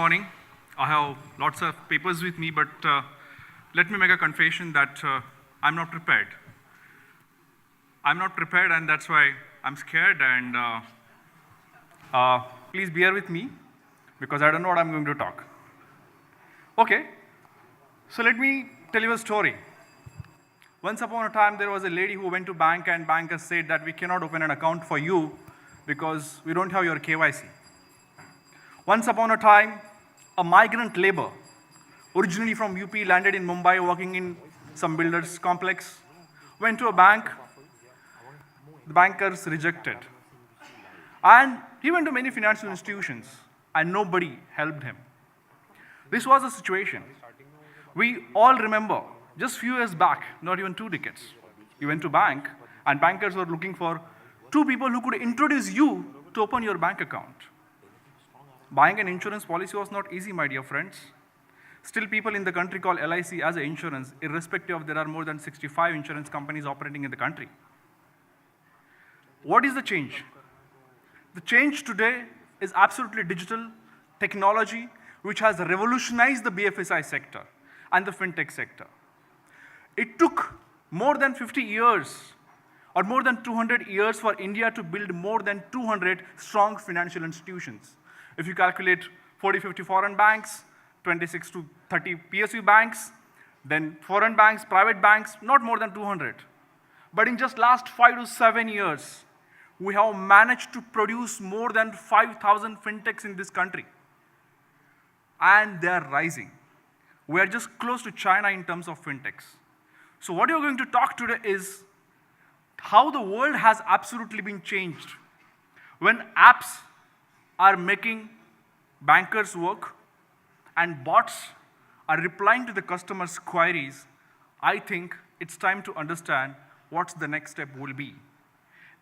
morning. I have lots of papers with me, but let me make a confession that I'm not prepared. I'm not prepared, and that's why I'm scared, and please bear with me, because I don't know what I'm going to talk. Okay, so let me tell you a story. Once upon a time, there was a lady who went to bank, and banker said that we cannot open an account for you because we don't have your KYC. Once upon a time, a migrant labor, originally from UP, landed in Mumbai working in some builders complex, went to a bank, the bankers rejected. And he went to many financial institutions, and nobody helped him. This was the situation. We all remember, just few years back, not even 2 decades, you went to bank, and bankers were looking for 2 people who could introduce you to open your bank account. Buying an insurance policy was not easy, my dear friends. Still, people in the country call LIC as an insurance, irrespective of there are more than 65 insurance companies operating in the country. What is the change? The change today is absolutely digital technology, which has revolutionized the BFSI sector and the Fintech sector. It took more than 50 years or more than 200 years for India to build more than 200 strong financial institutions. If you calculate 40, 50 foreign banks, 26 to 30 PSU banks, then foreign banks, private banks, not more than 200. But in just last 5 to 7 years, we have managed to produce more than 5,000 fintechs in this country. And they are rising. We are just close to China in terms of fintechs. So what you're going to talk today is how the world has absolutely been changed. When apps are making bankers work and bots are replying to the customers' queries, I think it's time to understand what the next step will be.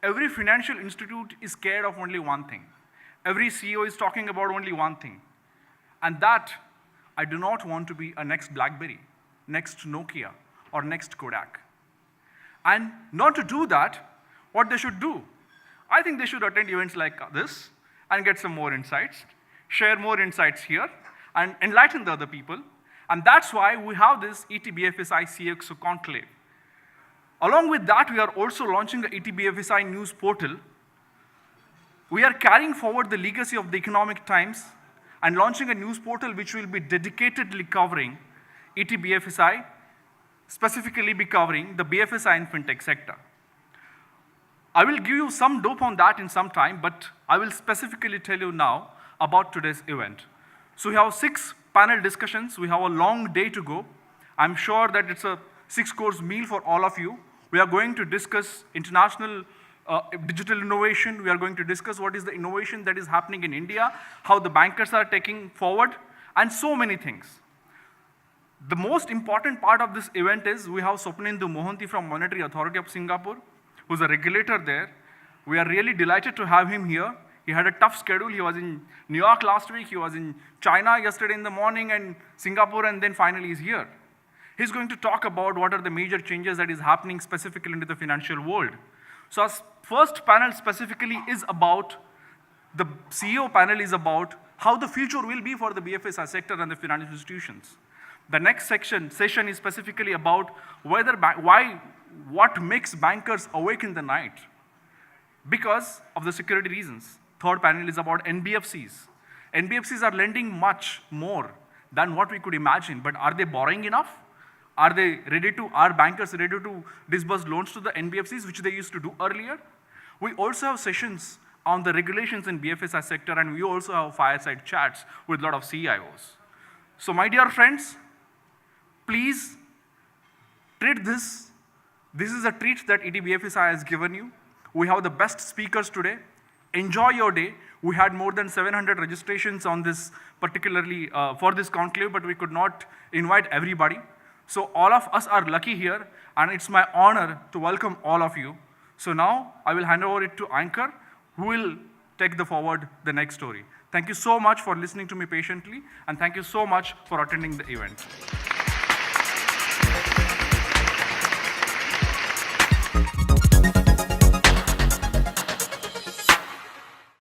Every financial institute is scared of only one thing. Every CEO is talking about only one thing. And that, I do not want to be a next BlackBerry, next Nokia, or next Kodak. And not to do that, what they should do? I think they should attend events like this and get some more insights, share more insights here, and enlighten the other people. And that's why we have this ETBFSI CXO Conclave. Along with that, we are also launching the ETBFSI news portal. We are carrying forward the legacy of the Economic Times and launching a news portal which will be dedicatedly covering ETBFSI, specifically be covering the BFSI and Fintech sector. I will give you some dope on that in some time, but I will specifically tell you now about today's event. So we have 6 panel discussions. We have a long day to go. I'm sure that it's a 6-course meal for all of you. We are going to discuss international digital innovation. We are going to discuss what is the innovation that is happening in India, how the bankers are taking forward, and so many things. The most important part of this event is we have Swapnindu Mohanty from Monetary Authority of Singapore, who's a regulator there. We are really delighted to have him here. He had a tough schedule. He was in New York last week, he was in China yesterday in the morning, and Singapore, and then finally he's here. He's going to talk about what are the major changes that is happening specifically into the financial world. So our first panel specifically is about, the CEO panel is about how the future will be for the BFSI sector and the financial institutions. The next session is specifically about what makes bankers awake in the night because of the security reasons. Third panel is about NBFCs. NBFCs are lending much more than what we could imagine, but are they borrowing enough? Are bankers ready to disburse loans to the NBFCs, which they used to do earlier? We also have sessions on the regulations in BFSI sector, and we also have fireside chats with a lot of CIOs. So my dear friends, please treat this. This is a treat that ETBFSI has given you. We have the best speakers today. Enjoy your day. We had more than 700 registrations on this, particularly for this conclave, but we could not invite everybody. So all of us are lucky here, and it's my honor to welcome all of you. So now I will hand over it to Anchor, who will take forward the next story. Thank you so much for listening to me patiently, and thank you so much for attending the event.